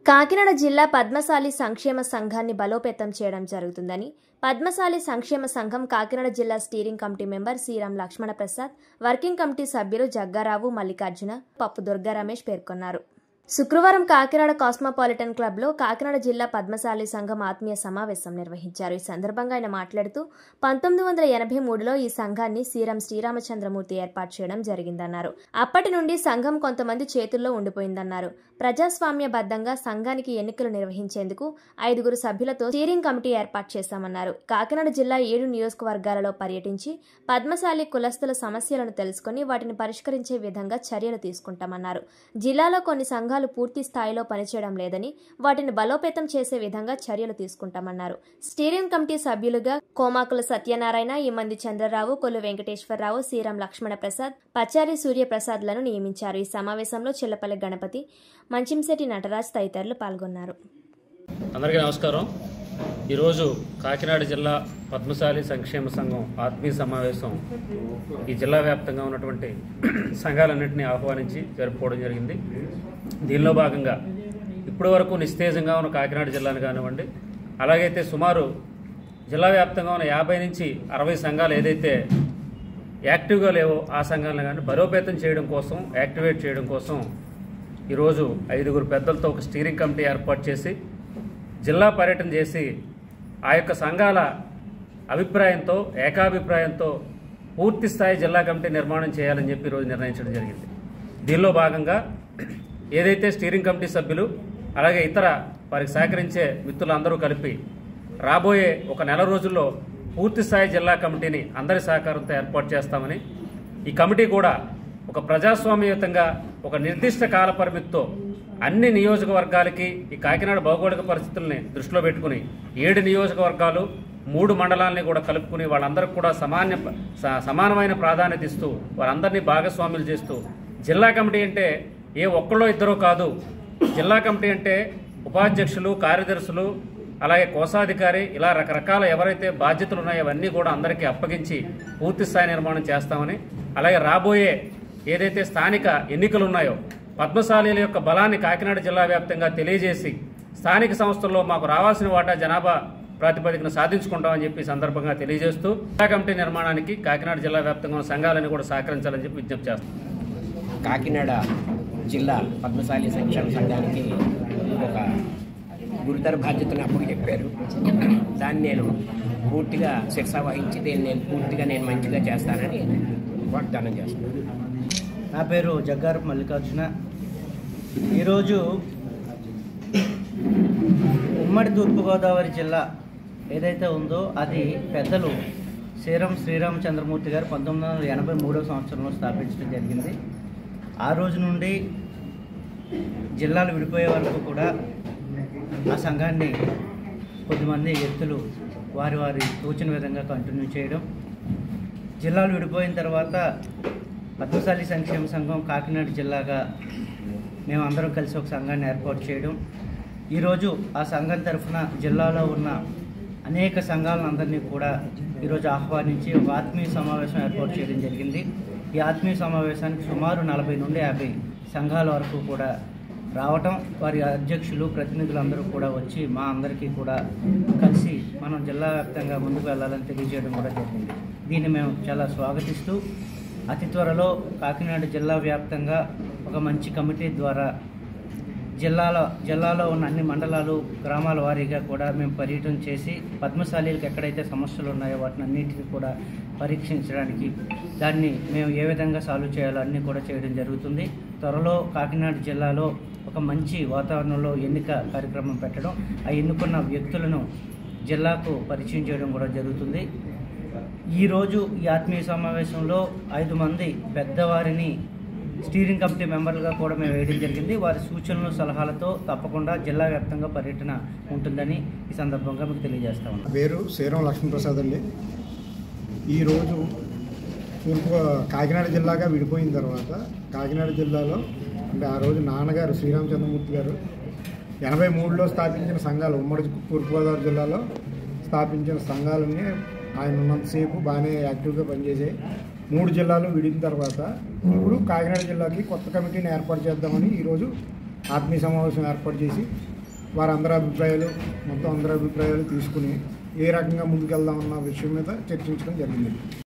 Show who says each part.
Speaker 1: కాకినాడ జిల్లా పద్మశాలి సంక్షేమ సంఘాన్ని బలోపేతం చేయడం జరుగుతుందని పద్మశాలి సంక్షేమ సంఘం కాకినాడ జిల్లా స్టీరింగ్ కమిటీ మెంబర్ శ్రీరామ్ లక్ష్మణ ప్రసాద్, వర్కింగ్ కమిటీ సభ్యులు జగ్గారావు, మల్లికార్జున, పప్పు దుర్గా రమేష్ పేర్కొన్నారు. శుక్రవారం కాకినాడ కాస్మోపాలిటన్ క్లబ్లో కాకినాడ జిల్లా పద్మశాలి సంఘం ఆత్మీయ సమావేశం నిర్వహించారు. ఈ సందర్భంగా ఆయన మాట్లాడుతూ 1983లో ఈ సంఘాన్ని సీరం శ్రీరామచంద్రమూర్తి ఏర్పాటు చేయడం జరిగిందన్నారు. అప్పటి నుండి సంఘం కొంతమంది చేతుల్లో ఉండిపోయిందన్నారు. ప్రజాస్వామ్యబద్ధంగా సంఘానికి ఎన్నికలు నిర్వహించేందుకు 5 సభ్యులతో స్టీరింగ్ కమిటీ ఏర్పాటు చేశామన్నారు. కాకినాడ జిల్లా 7 నియోజకవర్గాలలో పర్యటించి పద్మశాలి కులస్తుల సమస్యలను తెలుసుకుని వాటిని పరిష్కరించే విధంగా చర్యలు తీసుకుంటామన్నారు. జిల్లాలో కొన్ని సంఘాలు పూర్తి స్థాయిలో పనిచేయడం లేదని వాటిని బలోపేతం చేసే విధంగా చర్యలు తీసుకుంటామన్నారు. స్టీరింగ్ కమిటీ సభ్యులుగా కోమాకుల సత్యనారాయణ, ఇమ్మంది చంద్రరావు, కొల్లు వెంకటేశ్వరరావు, శ్రీరామ్ లక్ష్మణ ప్రసాద్, పచారి సూర్యప్రసాద్లను నియమించారు. ఈ సమావేశంలో చిల్లపల్లి గణపతి, మంచింశెట్టి నటరాజ్ తదితరులు పాల్గొన్నారు.
Speaker 2: అందరికీ నమస్కారం. ఈరోజు కాకినాడ జిల్లా పద్మశాలి సంక్షేమ సంఘం ఆత్మీయ సమావేశం ఈ జిల్లా వ్యాప్తంగా ఉన్నటువంటి సంఘాలన్నింటినీ ఆహ్వానించి జరుపుకోవడం జరిగింది. దీనిలో భాగంగా ఇప్పటి వరకు నిస్తేజంగా ఉన్న కాకినాడ జిల్లాను కానివ్వండి, అలాగైతే సుమారు జిల్లా వ్యాప్తంగా ఉన్న 50 నుంచి 60 సంఘాలు ఏదైతే యాక్టివ్గా లేవో ఆ సంఘాలను కానీ బలోపేతం చేయడం కోసం, యాక్టివేట్ చేయడం కోసం ఈరోజు 5 పెద్దలతో ఒక స్టీరింగ్ కమిటీ ఏర్పాటు చేసి జిల్లా పర్యటన చేసి ఆ యొక్క సంఘాల అభిప్రాయంతో, ఏకాభిప్రాయంతో పూర్తి స్థాయి జిల్లా కమిటీ నిర్మాణం చేయాలని చెప్పి ఈరోజు నిర్ణయించడం జరిగింది. దీనిలో భాగంగా ఏదైతే స్టీరింగ్ కమిటీ సభ్యులు అలాగే ఇతర వారికి సహకరించే మిత్రులందరూ కలిపి రాబోయే ఒక నెల రోజుల్లో పూర్తి స్థాయి జిల్లా కమిటీని అందరి సహకారంతో ఏర్పాటు చేస్తామని, ఈ కమిటీ కూడా ఒక ప్రజాస్వామ్యయుతంగా ఒక నిర్దిష్ట కాల పరిమితితో అన్ని నియోజకవర్గాలకి ఈ కాకినాడ భౌగోళిక పరిస్థితుల్ని దృష్టిలో పెట్టుకుని 7 నియోజకవర్గాలు 3 మండలాలని కూడా కలుపుకుని వాళ్ళందరికీ కూడా సమానమైన ప్రాధాన్యత ఇస్తూ వారందరినీ భాగస్వాములు చేస్తూ జిల్లా కమిటీ అంటే ఏ ఒక్కళ్ళో ఇద్దరో కాదు. జిల్లా కమిటీ అంటే ఉపాధ్యక్షులు, కార్యదర్శులు, అలాగే కోశాధికారి, ఇలా రకరకాల ఎవరైతే బాధ్యతలు ఉన్నాయో అవన్నీ కూడా అందరికీ అప్పగించి పూర్తి స్థాయి నిర్మాణం చేస్తామని, అలాగే రాబోయే ఏదైతే స్థానిక ఎన్నికలు ఉన్నాయో పద్మశాలీల యొక్క బలాన్ని కాకినాడ జిల్లా వ్యాప్తంగా తెలియజేసి స్థానిక సంస్థల్లో మాకు రావాల్సిన వాటా జనాభా ప్రాతిపదికన సాధించుకుంటామని చెప్పి సందర్భంగా తెలియజేస్తూ జిల్లా కమిటీ నిర్మాణానికి కాకినాడ జిల్లా వ్యాప్తంగా ఉన్న సంఘాలను కూడా సహకరించాలని చెప్పి విజ్ఞప్తి చేస్తాం.
Speaker 3: కాకినాడ జిల్లా పద్మశాలి సంక్షేమ సంఘానికి ఒక గురుతర బాధ్యతను అప్పుడు చెప్పారు. దాన్ని నేను పూర్తిగా శిరస వహించి నేను పూర్తిగా మంచిగా చేస్తానని వాగ్దానం చేస్తున్నాను.
Speaker 4: నా పేరు జగ్గారావు మల్లికార్జున. ఈరోజు ఉమ్మడి తూర్పుగోదావరి జిల్లా ఏదైతే ఉందో అది పెద్దలు సీరం శ్రీరామచంద్రమూర్తి గారు 1983వ సంవత్సరంలో స్థాపించడం జరిగింది. ఆ రోజు నుండి జిల్లాలు విడిపోయే వరకు కూడా ఆ సంఘాన్ని కొద్దిమంది వ్యక్తులు వారి సూచన విధంగా కంటిన్యూ చేయడం, జిల్లాలు విడిపోయిన తర్వాత పద్మశాలి సంక్షేమ సంఘం కాకినాడ జిల్లాగా మేము అందరం కలిసి ఒక సంఘాన్ని ఏర్పాటు చేయడం, ఈరోజు ఆ సంఘం తరఫున జిల్లాలో ఉన్న అనేక సంఘాలను అందరినీ కూడా ఈరోజు ఆహ్వానించి ఒక ఆత్మీయ సమావేశం ఏర్పాటు చేయడం జరిగింది. ఈ ఆత్మీయ సమావేశానికి సుమారు 40 నుండి 50 సంఘాల వరకు కూడా రావటం, వారి అధ్యక్షులు, ప్రతినిధులు అందరూ కూడా వచ్చి మా అందరికీ కూడా కలిసి మనం జిల్లా వ్యాప్తంగా ముందుకు వెళ్ళాలని తెలియజేయడం కూడా జరిగింది. దీన్ని మేము చాలా స్వాగతిస్తూ అతి త్వరలో కాకినాడ జిల్లా వ్యాప్తంగా ఒక మంచి కమిటీ ద్వారా జిల్లాలో ఉన్న అన్ని మండలాలు, గ్రామాల వారీగా కూడా మేము పర్యటన చేసి పద్మశాలీలకు ఎక్కడైతే సమస్యలు ఉన్నాయో వాటిని అన్నింటినీ కూడా పరీక్షించడానికి, దాన్ని మేము ఏ విధంగా సాల్వ్ చేయాలో అన్నీ కూడా చేయడం జరుగుతుంది. త్వరలో కాకినాడ జిల్లాలో ఒక మంచి వాతావరణంలో ఎన్నిక కార్యక్రమం పెట్టడం, ఆ ఎన్నుకున్న వ్యక్తులను జిల్లాకు పరిచయం చేయడం కూడా జరుగుతుంది. ఈరోజు ఈ ఆత్మీయ సమావేశంలో 5 మంది పెద్దవారిని స్టీరింగ్ కమిటీ మెంబర్లుగా కూడా మేము వేయడం జరిగింది. వారి సూచనలు, సలహాలతో తప్పకుండా జిల్లా వ్యాప్తంగా పర్యటన ఉంటుందని ఈ సందర్భంగా మీకు తెలియజేస్తాము.
Speaker 5: పేరు శ్రీరామ్ లక్ష్మణ ప్రసాద్ అండి. ఈరోజు కాకినాడ జిల్లాగా విడిపోయిన తర్వాత కాకినాడ జిల్లాలో అంటే ఆ రోజు నాన్నగారు శ్రీరామచంద్రమూర్తి గారు 83లో స్థాపించిన సంఘాలు, ఉమ్మడి తూర్పుగోదావరి జిల్లాలో స్థాపించిన సంఘాలన్నీ ఆయన ఉన్నంతసేపు బాగానే యాక్టివ్గా పనిచేసాయి. 3 జిల్లాలు విడిన తర్వాత ఇప్పుడు కాకినాడ జిల్లాకి కొత్త కమిటీని ఏర్పాటు చేద్దామని ఈరోజు ఆత్మీయ సమావేశం ఏర్పాటు చేసి వారందరి అభిప్రాయాలు మొత్తం అందరి అభిప్రాయాలు తీసుకుని ఏ రకంగా ముందుకెళ్దామన్న విషయం మీద చర్చించడం జరిగింది.